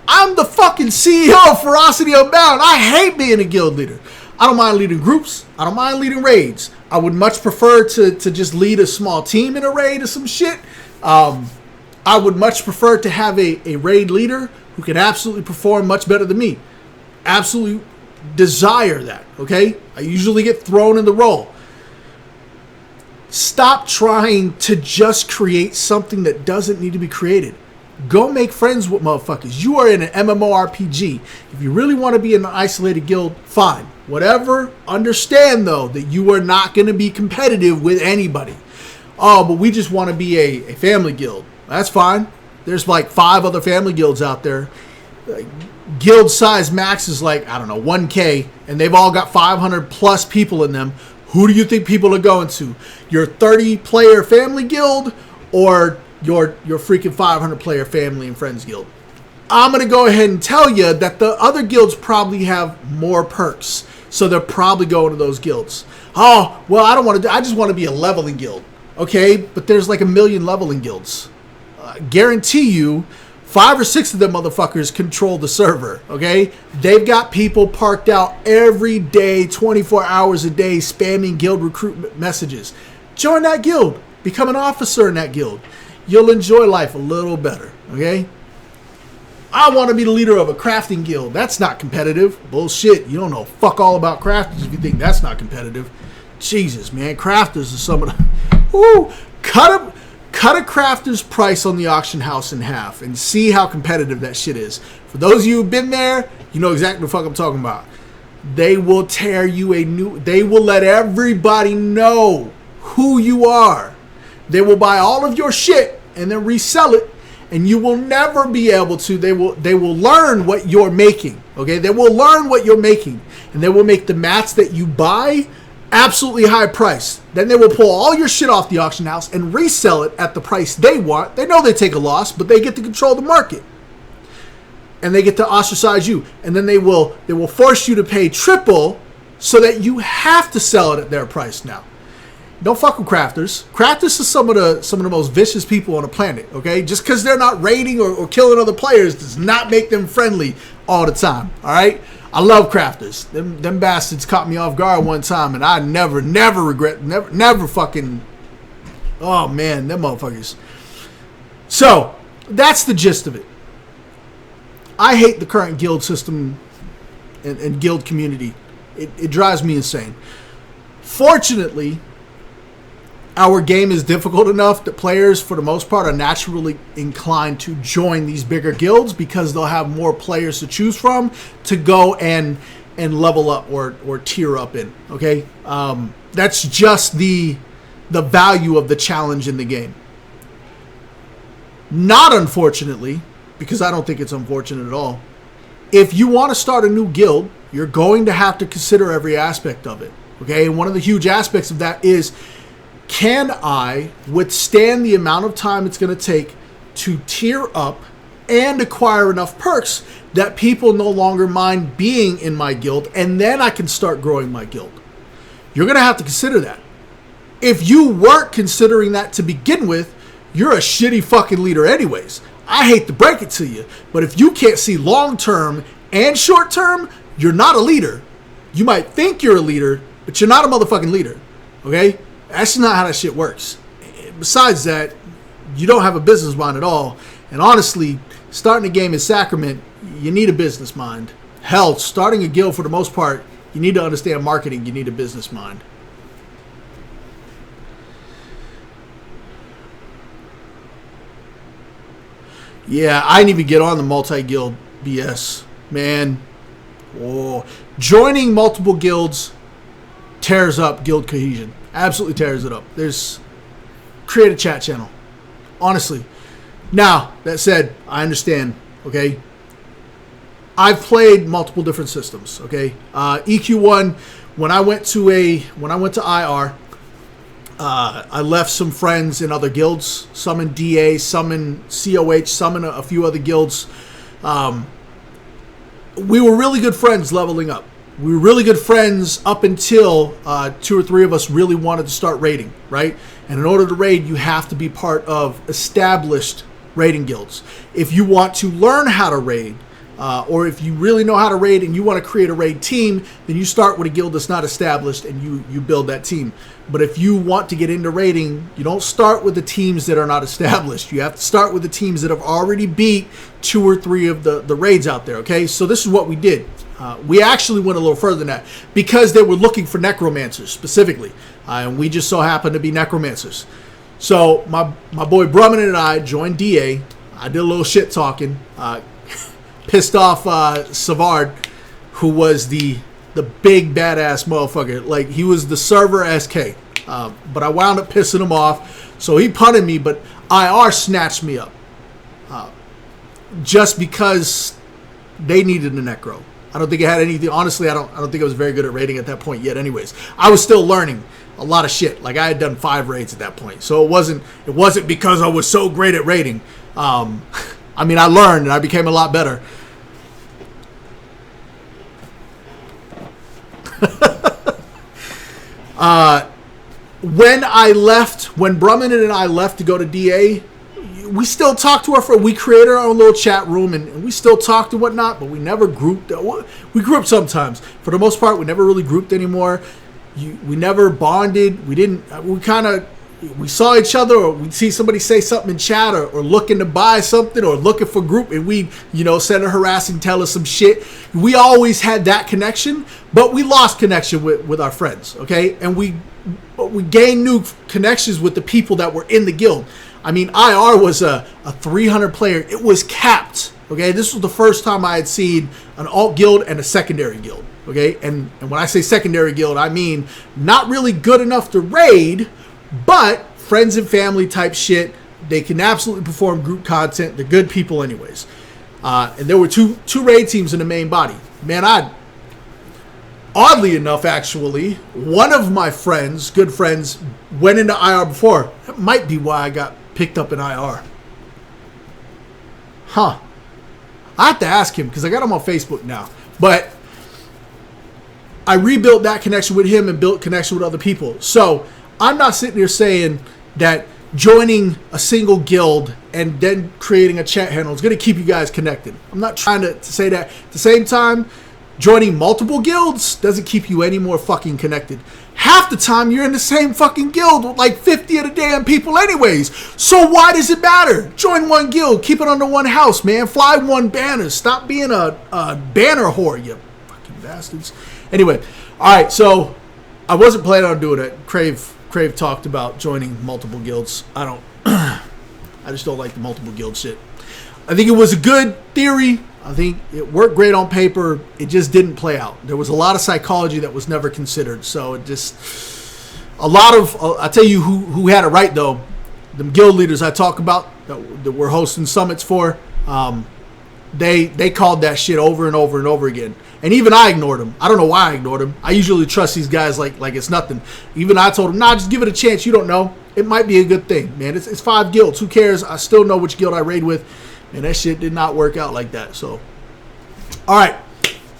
I'm the fucking CEO of Ferocity Unbound. I hate being a guild leader. I don't mind leading groups. I don't mind leading raids. I would much prefer to just lead a small team in a raid or some shit. I would much prefer to have a raid leader who can absolutely perform much better than me. Absolutely desire that, okay? I usually get thrown in the role. Stop trying to just create something that doesn't need to be created. Go make friends with motherfuckers. You are in an MMORPG. If you really want to be in an isolated guild, fine. Whatever. Understand, though, that you are not going to be competitive with anybody. Oh, but we just want to be a family guild. That's fine. There's like 5 other family guilds out there. Guild size max is like, I don't know, 1K, and they've all got 500 plus people in them. Who do you think people are going to? Your 30-player family guild or your freaking 500-player family and friends guild? I'm going to go ahead and tell you that the other guilds probably have more perks, so they're probably going to those guilds. Oh, well, I just want to be a leveling guild. Okay, but there's like 1 million leveling guilds. Guarantee you 5 or 6 of them motherfuckers control the server, okay? They've got people parked out every day, 24 hours a day, spamming guild recruitment messages. Join that guild. Become an officer in that guild. You'll enjoy life a little better, okay? I want to be the leader of a crafting guild. That's not competitive. Bullshit. You don't know fuck all about crafters if you think that's not competitive. Jesus, man. Crafters are some of the... Woo! Cut a crafter's price on the auction house in half and see how competitive that shit is. For those of you who've been there, you know exactly what the fuck I'm talking about. They will tear you a new... They will let everybody know who you are. They will buy all of your shit and then resell it, and you will never be able to... They will learn what you're making, okay? They will learn what you're making, and they will make the mats that you buy absolutely high price. Then they will pull all your shit off the auction house and resell it at the price they want. They know they take a loss, but they get to control the market. And they get to ostracize you. And then they will force you to pay triple so that you have to sell it at their price now. Don't fuck with crafters. Crafters are some of the most vicious people on the planet, okay? Just because they're not raiding or killing other players does not make them friendly all the time, all right? I love crafters. Them bastards caught me off guard one time, and I never fucking... Oh, man, them motherfuckers. So, that's the gist of it. I hate the current guild system and guild community. It drives me insane. Fortunately, our game is difficult enough that players, for the most part, are naturally inclined to join these bigger guilds because they'll have more players to choose from to go and level up or tier up in. Okay, that's just the value of the challenge in the game. Not unfortunately, because I don't think it's unfortunate at all. If you want to start a new guild, you're going to have to consider every aspect of it. Okay, and one of the huge aspects of that is, can I withstand the amount of time it's going to take to tier up and acquire enough perks that people no longer mind being in my guild, and then I can start growing my guild? You're going to have to consider that. If you weren't considering that to begin with, you're a shitty fucking leader anyways. I hate to break it to you, but if you can't see long-term and short-term, you're not a leader. You might think you're a leader, but you're not a motherfucking leader, okay? That's not how that shit works. Besides that, you don't have a business mind at all. And honestly, starting a game in Sacrament, you need a business mind. Hell, starting a guild for the most part, you need to understand marketing. You need a business mind. Yeah, I didn't even get on the multi-guild BS. Man, whoa. Joining multiple guilds tears up guild cohesion. Absolutely tears it up. Create a chat channel. Honestly. Now, that said, I understand, okay? I've played multiple different systems, okay? EQ1, when I went to IR, I left some friends in other guilds, some in DA, some in COH, some in a few other guilds. We were really good friends leveling up. we were really good friends up until 2 or 3 of us really wanted to start raiding, right? And in order to raid, you have to be part of established raiding guilds. If you want to learn how to raid, or if you really know how to raid and you want to create a raid team, then you start with a guild that's not established and you build that team. But if you want to get into raiding, you don't start with the teams that are not established. You have to start with the teams that have already beat 2 or 3 of the raids out there, okay? So this is what we did. We actually went a little further than that because they were looking for necromancers specifically. And we just so happened to be necromancers. So my boy Brumman and I joined DA. I did a little shit talking. Pissed off Savard, who was the big badass motherfucker. Like, he was the server SK. But I wound up pissing him off. So he punted me, but IR snatched me up. Just because they needed a necro. I don't think it had anything. Honestly, I don't think I was very good at raiding at that point yet anyways. I was still learning a lot of shit. Like, I had done 5 raids at that point. So it wasn't because I was so great at raiding. I mean, I learned and I became a lot better. When Brumman and I left to go to DA, we still talked to our friend. We created our own little chat room and we still talked and whatnot, but we never grouped. We grouped sometimes. For the most part, we never really grouped anymore. We never bonded. We saw each other, or we'd see somebody say something in chat, or looking to buy something, or looking for group, and we'd, send a harassing, tell us some shit. We always had that connection, but we lost connection with our friends, okay? And we gained new connections with the people that were in the guild. I mean, IR was a 300 player. It was capped, okay? This was the first time I had seen an alt guild and a secondary guild, okay? And when I say secondary guild, I mean not really good enough to raid, but friends and family type shit. They can absolutely perform group content. They're good people anyways. And there were two raid teams in the main body. Man, oddly enough, actually, one of my friends, good friends, went into IR before. That might be why I got picked up in IR. Huh. I have to ask him because I got him on Facebook now. But I rebuilt that connection with him and built connection with other people. So I'm not sitting here saying that joining a single guild and then creating a chat handle is going to keep you guys connected. I'm not trying to say that. At the same time, joining multiple guilds doesn't keep you any more fucking connected. Half the time, you're in the same fucking guild with like 50 of the damn people anyways. So why does it matter? Join one guild. Keep it under one house, man. Fly one banner. Stop being a banner whore, you fucking bastards. Anyway, all right, so I wasn't planning on doing it. Crave talked about joining multiple guilds. I just don't like the multiple guild shit. I think it was a good theory. I think it worked great on paper. It just didn't play out. There was a lot of psychology that was never considered. So it just, I'll tell you who had it right though. The guild leaders I talk about that we're hosting summits for, they called that shit over and over and over again. And even I ignored him. I don't know why I ignored him. I usually trust these guys like it's nothing. Even I told him, nah, just give it a chance. You don't know. It might be a good thing, man. It's 5 guilds. Who cares? I still know which guild I raid with. And that shit did not work out like that. So, all right.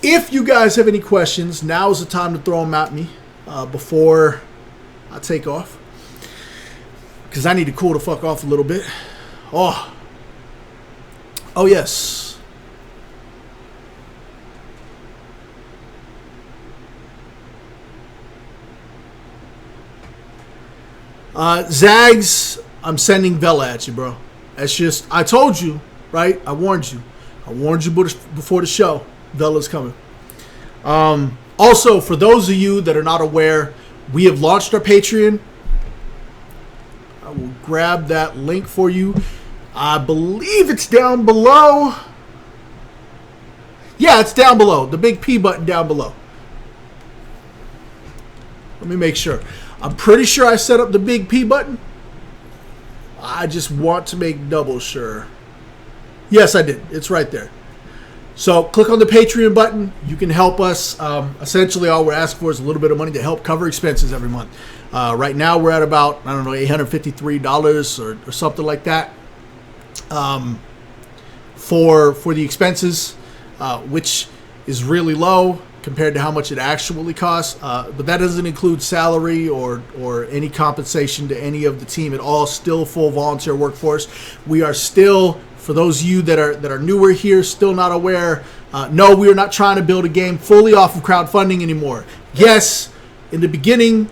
If you guys have any questions, now is the time to throw them at me before I take off. Because I need to cool the fuck off a little bit. Oh, yes. Zags, I'm sending Vela at you, bro. That's just, I told you, right? I warned you. Before the show. Vela's coming. Also, for those of you that are not aware, we have launched our Patreon. I will grab that link for you. I believe it's down below. Yeah, it's down below. The big P button down below. Let me make sure. I'm pretty sure I set up the big P button. I just want to make double sure. Yes, I did. It's right there. So click on the Patreon button. You can help us. Essentially, all we're asking for is a little bit of money to help cover expenses every month. Right now, we're at about, I don't know, $853 or something like that for the expenses, which is really low compared to how much it actually costs. But that doesn't include salary or any compensation to any of the team at all. Still full volunteer workforce. We are still, for those of you that are newer here, still not aware, no, we are not trying to build a game fully off of crowdfunding anymore. Yes, in the beginning,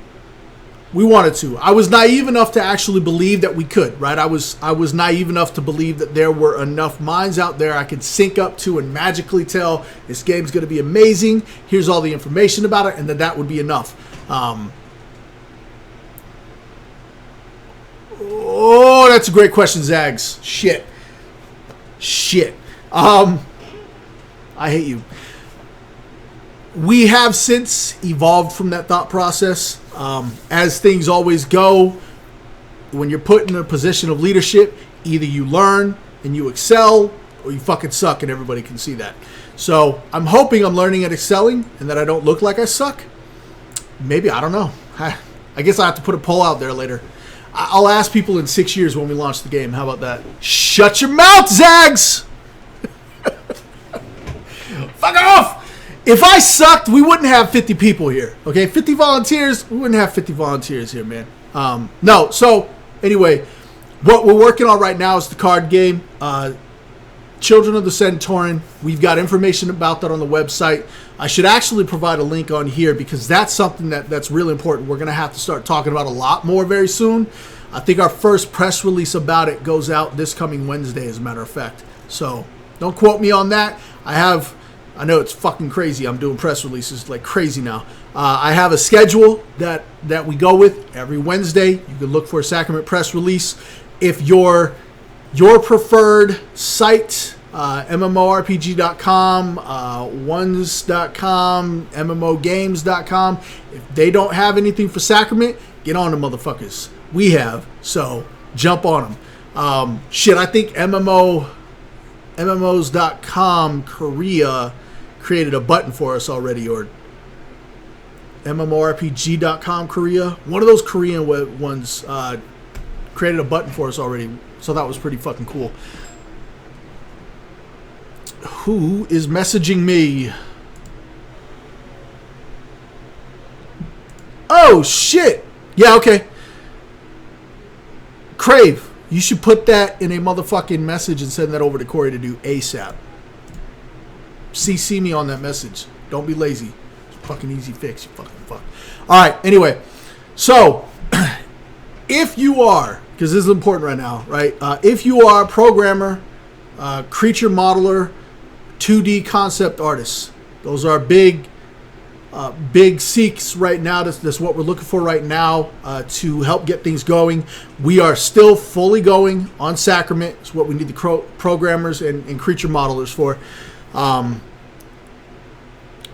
we wanted to. I was naive enough to actually believe that we could, right? I was naive enough to believe that there were enough minds out there I could sync up to and magically tell this game's going to be amazing. Here's all the information about it, and then that would be enough. Oh, that's a great question, Zags. Shit. I hate you. We have since evolved from that thought process. As things always go, when you're put in a position of leadership, either you learn and you excel, or you fucking suck and everybody can see that. So I'm hoping I'm learning and excelling and that I don't look like I suck. Maybe, I don't know. I guess I have to put a poll out there later. I'll ask people in 6 years when we launch the game. How about that? Shut your mouth, Zags! Fuck off! If I sucked, we wouldn't have 50 people here. Okay, 50 volunteers. We wouldn't have 50 volunteers here, man. No. So anyway, what we're working on right now is the card game, Children of the Centaurian. We've got information about that on the website. I should actually provide a link on here because that's something that's really important. We're going to have to start talking about a lot more very soon. I think our first press release about it goes out this coming Wednesday, as a matter of fact. So don't quote me on that. I know it's fucking crazy. I'm doing press releases like crazy now. I have a schedule that we go with every Wednesday. You can look for a Sacrament press release. If your preferred site, MMORPG.com, ones.com, MMOgames.com, if they don't have anything for Sacrament, get on the motherfuckers. We have, so jump on them. I think MMOs.com Korea created a button for us already, or MMORPG.com Korea. One of those Korean ones created a button for us already, so that was pretty fucking cool. Who is messaging me? Oh, shit. Yeah, okay. Crave. You should put that in a motherfucking message and send that over to Corey to do ASAP. CC me on that message. Don't be lazy. It's a fucking easy fix, you fucking fuck. Alright, anyway. So, if you are, because this is important right now, right? If you are a programmer, creature modeler, 2D concept artist, those are big seeks right now. That's what we're looking for right now to help get things going. We are still fully going on Sacrament. It's what we need the programmers and creature modelers for.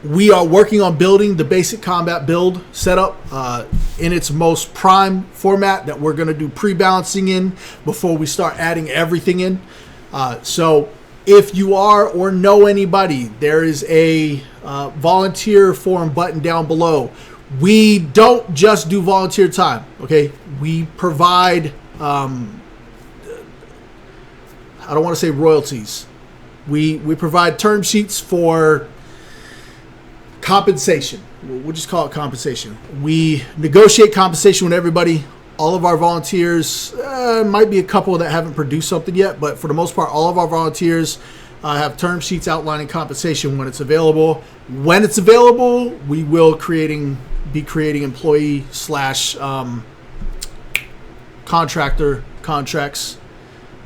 We are working on building the basic combat build setup in its most prime format that we're going to do pre-balancing in before we start adding everything in. So if you are or know anybody, there is a volunteer form button down below. We don't just do volunteer time, okay? We provide, I don't want to say royalties. We provide term sheets for compensation. We'll just call it compensation. We negotiate compensation with everybody. All of our volunteers, might be a couple that haven't produced something yet, but for the most part, all of our volunteers have term sheets outlining compensation when it's available. When it's available, we will be creating employee / contractor contracts.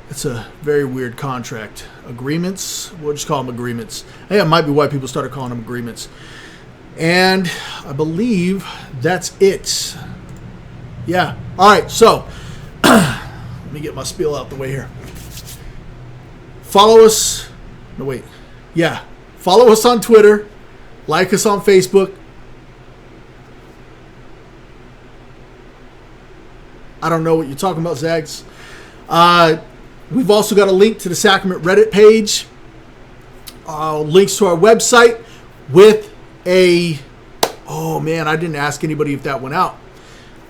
It's a very weird contract. Agreements? We'll just call them agreements. Hey, it might be why people started calling them agreements. And I believe that's it. Yeah. All right. So let me get my spiel out the way here. Follow us. No, wait. Yeah. Follow us on Twitter. Like us on Facebook. I don't know what you're talking about, Zags. We've also got a link to the Sacrament Reddit page. Links to our website with oh man, I didn't ask anybody if that went out.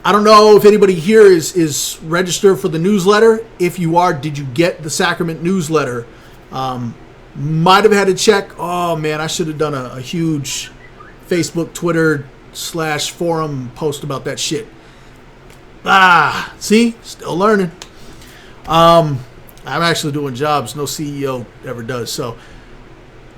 I don't know if anybody here is registered for the newsletter. If you are, did you get the Sacrament newsletter? Might have had to check. Oh man, I should have done a huge Facebook, Twitter / forum post about that shit. See? Still learning. I'm actually doing jobs no CEO ever does. So,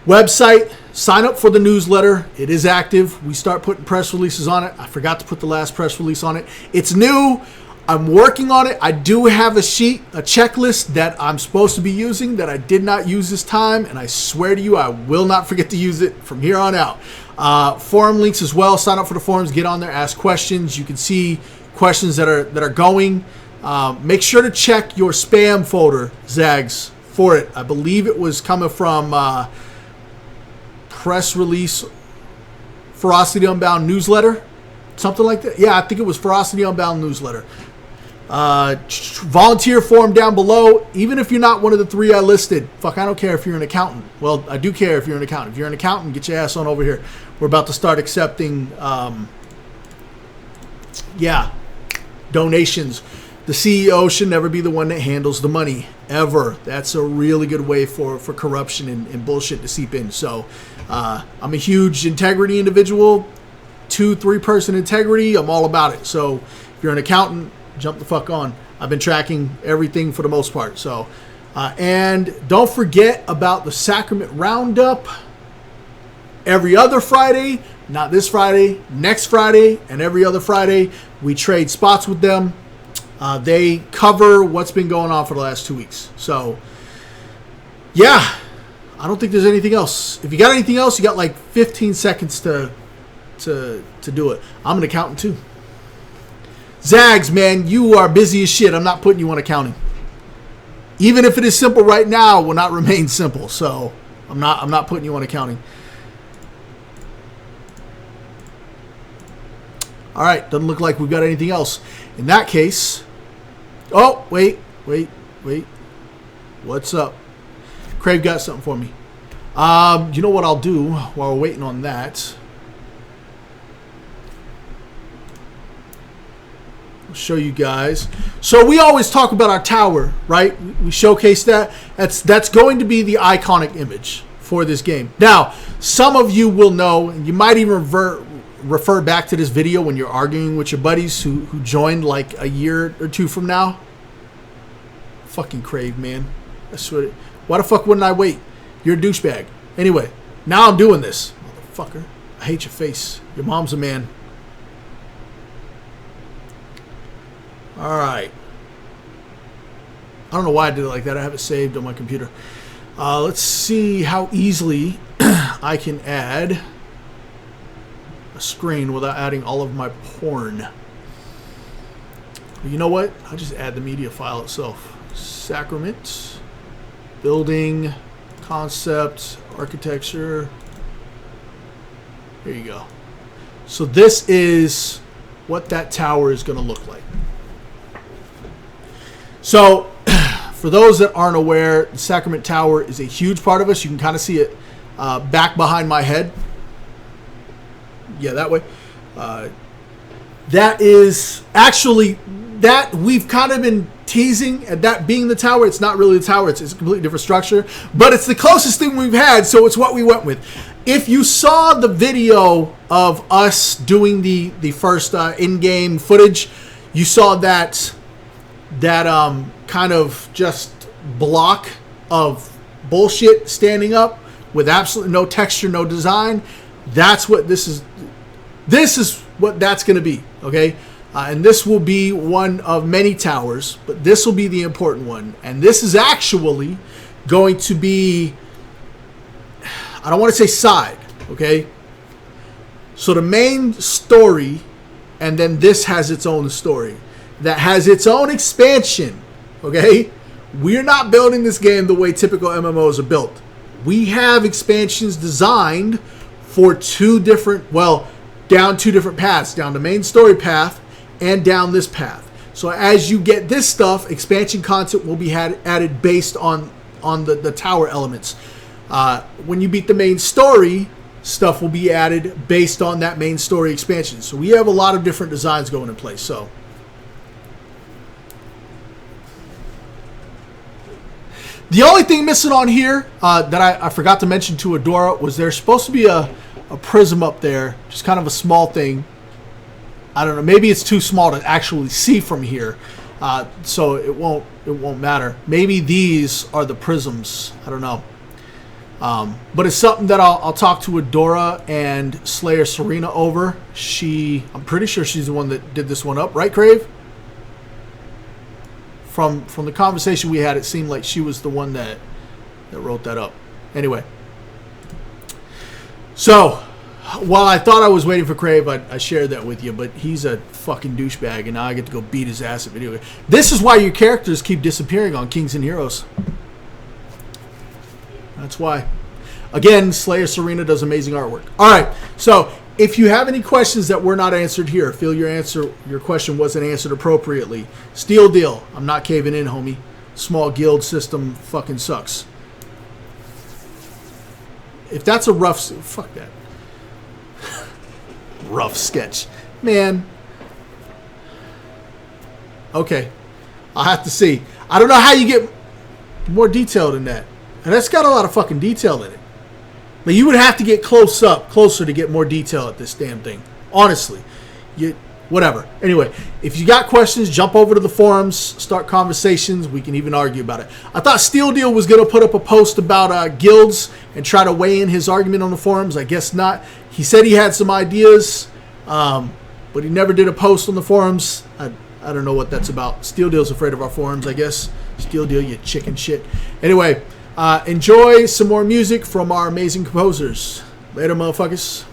website, sign up for the newsletter. It is active. We start putting press releases on it. I forgot to put the last press release on it. It's new. I'm working on it. I do have a checklist that I'm supposed to be using that I did not use this time, and I swear to you, I will not forget to use it from here on out. Forum links as well. Sign up for the forums. Get on there. Ask questions. You can see questions that are going. Make sure to check your spam folder, Zags, for it. I believe it was coming from press release Ferocity Unbound newsletter, something like that. Yeah, I think it was Ferocity Unbound newsletter. Volunteer form down below. Even if you're not one of the 3 I listed, fuck, I don't care if you're an accountant. Well, I do care if you're an accountant. If you're an accountant, get your ass on over here. We're about to start accepting donations. The CEO should never be the one that handles the money, ever. That's a really good way for corruption and bullshit to seep in. So I'm a huge integrity individual, 2-3 person integrity. I'm all about it. So if you're an accountant, jump the fuck on. I've been tracking everything for the most part. So and don't forget about the Sacrament Roundup every other Friday. Not this Friday, next Friday, and every other Friday. We trade spots with them. They cover what's been going on for the last 2 weeks. So, yeah, I don't think there's anything else. If you got anything else, you got like 15 seconds to do it. I'm an accountant too. Zags, man, you are busy as shit. I'm not putting you on accounting. Even if it is simple right now, it will not remain simple. So I'm not putting you on accounting. All right, doesn't look like we've got anything else. In that case, oh, wait. What's up? Crave got something for me. You know what I'll do while we're waiting on that? I'll show you guys. So we always talk about our tower, right? We showcase that. That's going to be the iconic image for this game. Now, some of you will know, and you might even refer back to this video when you're arguing with your buddies who joined like a year or 2 from now. Fucking Crave, man. I swear. Why the fuck wouldn't I wait? You're a douchebag. Anyway, now I'm doing this. Motherfucker. I hate your face. Your mom's a man. Alright. I don't know why I did it like that. I have it saved on my computer. Let's see how easily I can add a screen without adding all of my porn. You know what? I'll just add the media file itself. Sacrament, building, concept, architecture. There you go. So this is what that tower is going to look like. So for those that aren't aware, the Sacrament Tower is a huge part of us. You can kind of see it back behind my head. Yeah, that way. That is actually that we've kind of been teasing at that being the tower. It's not really the tower. It's a completely different structure, but it's the closest thing we've had. So it's what we went with. If you saw the video of us doing the first in-game footage, you saw that kind of just block of bullshit standing up with absolutely no texture, no design. That's what this is. This is what that's going to be, okay? And this will be one of many towers, but this will be the important one. And this is actually going to be, I don't want to say side, okay? So the main story, and then this has its own story that has its own expansion, okay? We're not building this game the way typical MMOs are built. We have expansions designed for down 2 different paths, down the main story path and down this path. So as you get this stuff, expansion content will be added based on the tower elements. When you beat the main story, stuff will be added based on that main story expansion. So we have a lot of different designs going in place. So the only thing missing on here that I forgot to mention to Adora was there's supposed to be a a prism up there, just kind of a small thing. I don't know. Maybe it's too small to actually see from here, so it won't matter. Maybe these are the prisms. I don't know. But it's something that I'll talk to Adora and Slayer Serena over. I'm pretty sure she's the one that did this one up, right, Crave? From the conversation we had, it seemed like she was the one that wrote that up. Anyway, so while I thought I was waiting for Crave, I shared that with you, but he's a fucking douchebag, and now I get to go beat his ass at video games. This is why your characters keep disappearing on Kings and Heroes. That's why. Again, Slayer Serena does amazing artwork. All right, so if you have any questions that were not answered here, feel your question wasn't answered appropriately, Steel Deal. I'm not caving in, homie. Small guild system fucking sucks. If that's a rough... Fuck that. Rough sketch. Man. Okay. I'll have to see. I don't know how you get more detail than that. And that's got a lot of fucking detail in it. But you would have to get closer to get more detail at this damn thing. Honestly. Whatever. Anyway, if you got questions, jump over to the forums, start conversations. We can even argue about it. I thought Steel Deal was going to put up a post about guilds and try to weigh in his argument on the forums. I guess not. He said he had some ideas, but he never did a post on the forums. I don't know what that's about. Steel Deal's afraid of our forums, I guess. Steel Deal, you chicken shit. Anyway, enjoy some more music from our amazing composers. Later, motherfuckers.